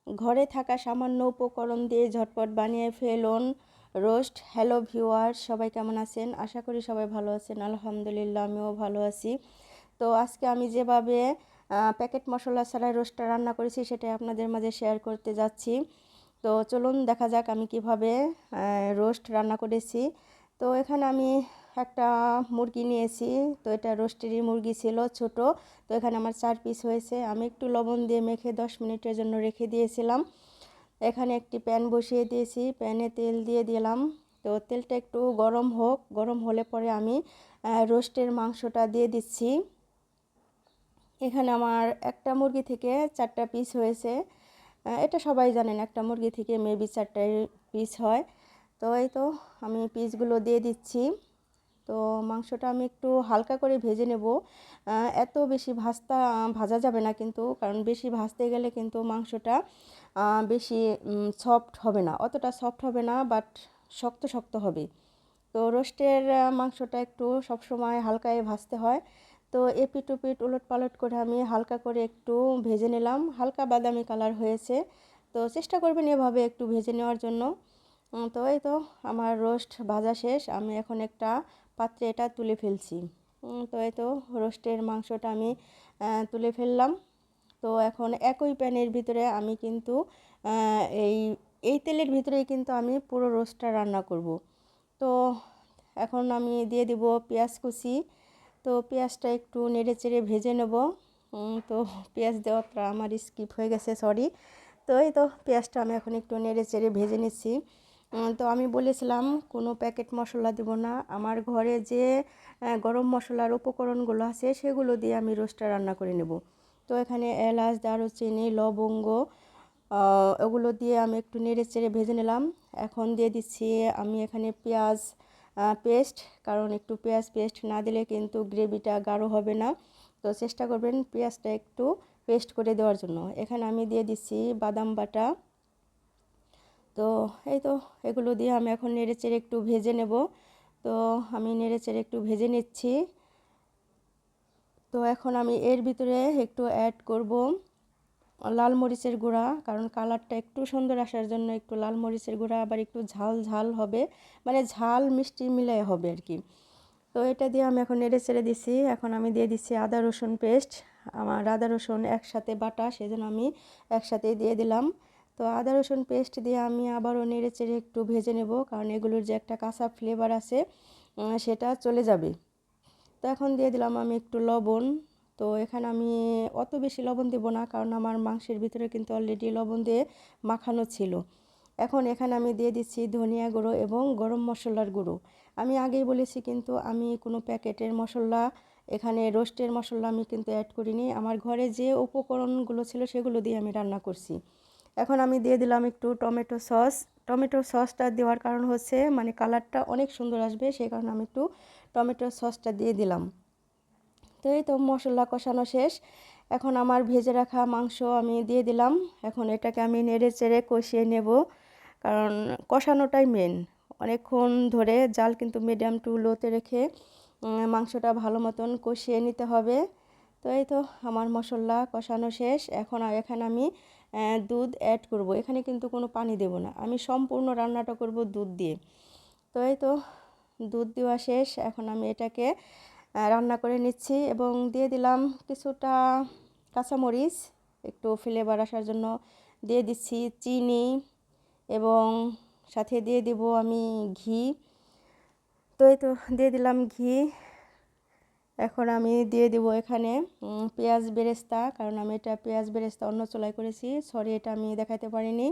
ঘরে থাকা সামান্য উপকরণ দিয়ে ঝটপট বানিয়ে ফেলুন রোস্ট। হ্যালো ভিউয়ার্স, সবাই কেমন আছেন? আশা করি সবাই ভালো আছেন। আলহামদুলিল্লাহ, আমিও ভালো আছি। তো আজকে আমি যেভাবে প্যাকেট মশলা ছাড়া রোস্টটা রান্না করেছি সেটাই আপনাদের মাঝে শেয়ার করতে যাচ্ছি। তো চলুন দেখা যাক আমি কিভাবে রোস্ট রান্না করেছি। তো এখানে আমি একটা মুরগি নিয়েছি। তো এটা রোস্টেরই মুরগি ছিল, ছোট। তো এখানে আমার 4 পিস হয়েছে। আমি একটু লবণ দিয়ে মেখে 10 মিনিটের জন্য রেখে দিয়েছিলাম। এখানে একটি প্যান বসিয়ে দিয়েছি, প্যানে তেল দিয়ে দিলাম। তো তেলটা একটু গরম হোক, গরম হলে পরে আমি রোস্টের মাংসটা দিয়ে দিচ্ছি। এখানে আমার একটা মুরগি থেকে 4টা পিস হয়েছে। এটা সবাই জানেন, একটা মুরগি থেকে মেবি 4টা পিস হয়। তো এই তো আমি পিসগুলো দিয়ে দিচ্ছি। তো মাংসটা আমি একটু হালকা করে ভেজে নেব। এত বেশি ভাজা যাবে না কিন্তু, কারণ বেশি ভাজতে গেলে কিন্তু মাংসটা বেশি সফট হবে না, অতটা সফট হবে না, বাট শক্ত শক্ত হবে। তো রোস্টের মাংসটা একটু সবসময় হালকায় ভাজতে হয়। তো এপিট ওপিট উলট পালট করে আমি হালকা করে একটু ভেজে নিলাম, হালকা বাদামি কালার হয়েছে। তো চেষ্টা করবেন এভাবে একটু ভেজে নেওয়ার জন্য। তো এই তো আমার রোস্ট ভাজা শেষ। আমি এখন একটা পাত্রে এটা তুলে ফেলছি। তো এই তো রোস্টের মাংসটা আমি তুলে ফেললাম। তো এখন একই প্যানের ভিতরে আমি কিন্তু এই এই তেলের ভিতরেই কিন্তু আমি পুরো রোস্টটা রান্না করব। তো এখন আমি দিয়ে দিব পেঁয়াজ কুচি। তো পেঁয়াজটা একটু নেড়ে চেড়ে ভেজে নেব। তো পেঁয়াজ দেওয়াটা আমার স্কিপ হয়ে গেছে, সরি। তো এই তো পেঁয়াজটা আমি এখন একটু নেড়ে চেড়ে ভেজে নিচ্ছি। তো আমি বলেছিলাম কোনো প্যাকেট মশলা দেব না, আমার ঘরে যে গরম মশলার উপকরণগুলো আছে সেগুলো দিয়ে আমি রোস্টটা রান্না করে নেব। তো এখানে এলাচ, দারুচিনি, লবঙ্গ, ওগুলো দিয়ে আমি একটু নেড়ে চেড়ে ভেজে নিলাম। এখন দিয়ে দিচ্ছি আমি এখানে পেঁয়াজ পেস্ট, কারণ একটু পেঁয়াজ পেস্ট না দিলে কিন্তু গ্রেভিটা গাঢ় হবে না। তো চেষ্টা করবেন পেঁয়াজটা একটু পেস্ট করে দেওয়ার জন্য। এখানে আমি দিয়ে দিচ্ছি বাদাম বাটা। তো এই তো এগুলো দিয়ে আমি এখন নেড়ে চেড়ে একটু ভেজে নেব। তো আমি নেড়ে চেড়ে একটু ভেজে নিচ্ছি। তো এখন আমি এর ভিতরে একটু অ্যাড করব লাল মরিচের গুঁড়া, কারণ কালারটা একটু সুন্দর আসার জন্য একটু লাল মরিচের গুঁড়া, আবার একটু ঝাল ঝাল হবে, মানে ঝাল মিষ্টি মিলাই হবে আর কি। তো এটা দিয়ে আমি এখন নেড়ে চেড়ে দিচ্ছি। এখন আমি দিয়ে দিচ্ছি আদা রসুন পেস্ট। আমার আদা রসুন একসাথে বাটা, সেজন্য আমি একসাথেই দিয়ে দিলাম। তো আদা রসুন পেস্ট দিয়ে আমি আবারও নেড়ে চেড়ে একটু ভেজে নেব, কারণ এগুলোর যে একটা কাঁচা ফ্লেভার আছে সেটা চলে যাবে। তো এখন দিয়ে দিলাম আমি একটু লবণ। তো এখানে আমি অত বেশি লবণ দেব না, কারণ আমার মাংসের ভিতরে কিন্তু অলরেডি লবণ দিয়ে মাখানো ছিল। এখন এখানে আমি দিয়ে দিচ্ছি ধনিয়া গুঁড়ো এবং গরম মশলার গুঁড়ো। আমি আগেই বলেছি কিন্তু আমি কোনো প্যাকেটের মশলা, এখানে রোস্টের মশলা আমি কিন্তু অ্যাড করিনি। আমার ঘরে যে উপকরণগুলো ছিল সেগুলো দিয়ে আমি রান্না করছি। এখন আমি দিয়ে দিলাম একটু টমেটো সস। টমেটো সসটা দেওয়ার কারণ হচ্ছে মানে কালারটা অনেক সুন্দর আসবে, সেই কারণে আমি একটু টমেটো সসটা দিয়ে দিলাম। তো এই তো মশলা কষানো শেষ। এখন আমার ভেজে রাখা মাংস আমি দিয়ে দিলাম। এখন এটাকে আমি নেড়ে চেড়ে কষিয়ে নেব, কারণ কষানোটাই মেন। অনেকক্ষণ ধরে জাল কিন্তু মিডিয়াম টু লোতে রেখে মাংসটা ভালো মতন কষিয়ে নিতে হবে। তো এই তো আমার মশলা কষানো শেষ। এখন এখানে আমি দুধ অ্যাড করব। এখানে কিন্তু কোনো পানি দেব না, আমি সম্পূর্ণ রান্নাটা করব দুধ দিয়ে। তো এই তো দুধ দেওয়া শেষ। এখন আমি এটাকে রান্না করে নিচ্ছি এবং দিয়ে দিলাম কিছুটা কাঁচামরিচ, একটু ফ্লেভার আসার জন্য দিয়ে দিচ্ছি চিনি, এবং সাথে দিয়ে দিব আমি ঘি। তো এই তো দিয়ে দিলাম ঘি। এখন আমি দিয়ে দিব এখানে পেঁয়াজ বেরেস্তা, কারণ আমি এটা পেঁয়াজ বেরেস্তা অন্য চুলায় করেছি, সরি এটা আমি দেখাতে পারিনি।